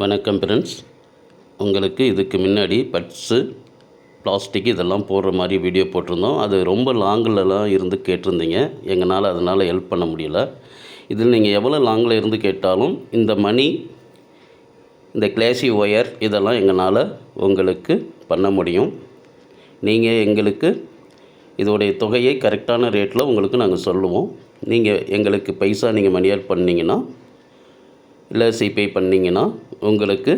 வணக்கம் ஃப்ரெண்ட்ஸ். உங்களுக்கு இதுக்கு முன்னாடி பட்ஸு பிளாஸ்டிக் இதெல்லாம் போடுற மாதிரி வீடியோ போட்டிருந்தோம். அது ரொம்ப லாங்கிலலாம் இருந்து கேட்டிருந்தீங்க. எங்களால் அதனால் ஹெல்ப் பண்ண முடியல. இதில் நீங்கள் எவ்வளோ லாங்கில் இருந்து கேட்டாலும் இந்த மணி, இந்த கிளாசி ஒயர் இதெல்லாம் எங்களால் உங்களுக்கு பண்ண முடியும். நீங்கள் எங்களுக்கு இதோடைய தொகையை கரெக்டான ரேட்டில் உங்களுக்கு நாங்கள் சொல்லுவோம். நீங்கள் எங்களுக்கு பைசா நீங்கள் மணியால் பண்ணிங்கன்னா இல்லை சிபே பண்ணிங்கன்னா உங்களுக்கு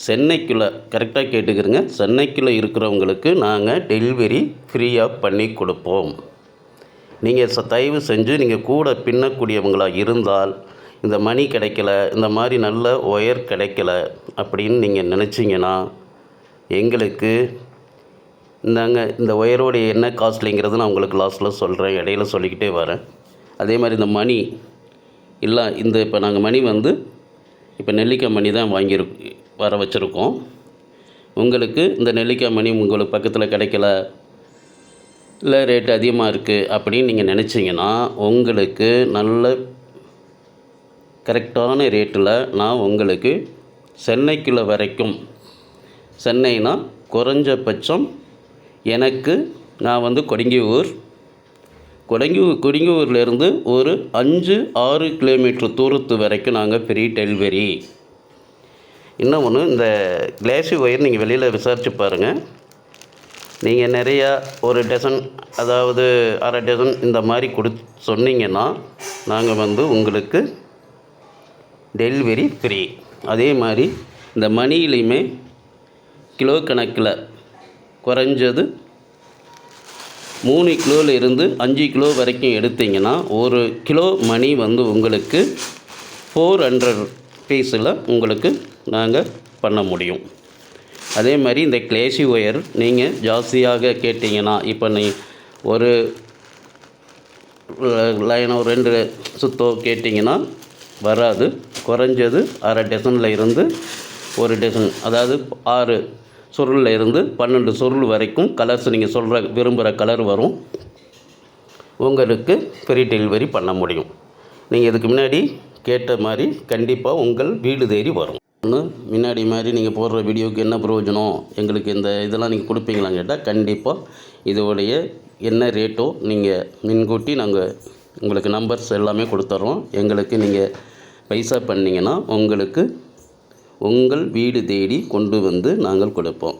சென்னைக்குள்ளே கரெக்டாக கேட்டுக்கிறங்க, சென்னைக்குள்ளே இருக்கிறவங்களுக்கு நாங்கள் டெலிவரி ஃப்ரீயாக பண்ணி கொடுப்போம். நீங்கள் தயவு செஞ்சு நீங்கள் கூட பின்னக்கூடியவங்களாக இருந்தால் இந்த மணி கிடைக்கல, இந்த மாதிரி நல்ல ஒயர் கிடைக்கல அப்படின்னு நீங்கள் நினச்சிங்கன்னா எங்களுக்கு இந்த ஒயரோடைய என்ன காஸ்ட்லிங்கிறது நான் உங்களுக்கு லாஸ்ட்டில் சொல்கிறேன், இடையில சொல்லிக்கிட்டே வரேன். அதே மாதிரி இந்த மணி இல்லை, இப்போ நாங்கள் மணி இப்போ நெல்லிக்காய் மணி தான் வர வச்சுருக்கோம். உங்களுக்கு இந்த நெல்லிக்காய் மணி உங்களுக்கு பக்கத்தில் கிடைக்கல, இல்லை ரேட்டு அதிகமாக இருக்குது அப்படின்னு நீங்கள் நினச்சிங்கன்னா உங்களுக்கு நல்ல கரெக்டான ரேட்டில் நான் உங்களுக்கு சென்னைக்குள்ளே வரைக்கும், சென்னைனா குறைஞ்சபட்சம் எனக்கு நான் கொடுங்கியூர்லேருந்து ஒரு 5-6 கிலோமீட்டர் தூரத்து வரைக்கும் நாங்கள் ஃப்ரீ டெலிவரி. இன்னொன்று, இந்த கிளாசி ஒயர் நீங்கள் வெளியில் விசாரித்து பாருங்கள். நீங்கள் நிறையா ஒரு டசன், அதாவது அரை டசன் இந்த மாதிரி சொன்னீங்கன்னா நாங்கள் உங்களுக்கு டெலிவரி ஃப்ரீ. அதே மாதிரி இந்த மணியிலையுமே கிலோ கணக்கில் குறைஞ்சது 3 கிலோவில் இருந்து 5 கிலோ வரைக்கும் எடுத்திங்கன்னா ஒரு கிலோ மணி உங்களுக்கு 400 பீஸில் உங்களுக்கு நாங்கள் பண்ண முடியும். அதே மாதிரி இந்த கிளாசி ஒயர் நீங்கள் ஜாஸ்தியாக கேட்டிங்கன்னா, இப்போ ஒரு லைன் ஒரு 2 சுத்தோ கேட்டிங்கன்னா வராது. குறைஞ்சது அரை டசனில் இருந்து ஒரு டசன், அதாவது 6 சுருளில் இருந்து 12 சுருள் வரைக்கும் கலர்ஸ் நீங்கள் விரும்புகிற கலர் வரும். உங்களுக்கு ஃப்ரீ டெலிவரி பண்ண முடியும். நீங்கள் இதுக்கு முன்னாடி கேட்ட மாதிரி கண்டிப்பாக உங்கள் வீடு தேடி வரும். முன்னாடி மாதிரி நீங்கள் போடுற வீடியோவுக்கு என்ன பிரயோஜனம், எங்களுக்கு இந்த இதெல்லாம் நீங்கள் கொடுப்பீங்களான்னு கேட்டால் கண்டிப்பாக இதோடைய என்ன ரேட்டோ நீங்கள் முன்கூட்டி நாங்கள் உங்களுக்கு நம்பர்ஸ் எல்லாமே கொடுத்துட்றோம். எங்களுக்கு நீங்கள் பைசா பண்ணிங்கன்னா உங்களுக்கு உங்கள் வீடு தேடி கொண்டு வந்து நாங்கள் கொடுப்போம்.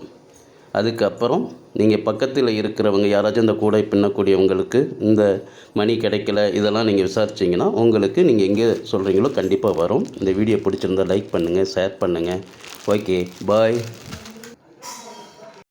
அதுக்கப்புறம் நீங்கள் பக்கத்தில் இருக்கிறவங்க யாராச்சும் இந்த கூடை பின்னக்கூடியவங்களுக்கு இந்த மணி கிடைக்கல இதெல்லாம் நீங்கள் விசாரிச்சிங்கன்னா உங்களுக்கு நீங்கள் எங்கே சொல்கிறீங்களோ கண்டிப்பாக வரும். இந்த வீடியோ பிடிச்சிருந்தால் லைக் பண்ணுங்கள், ஷேர் பண்ணுங்கள். ஓகே, பாய்.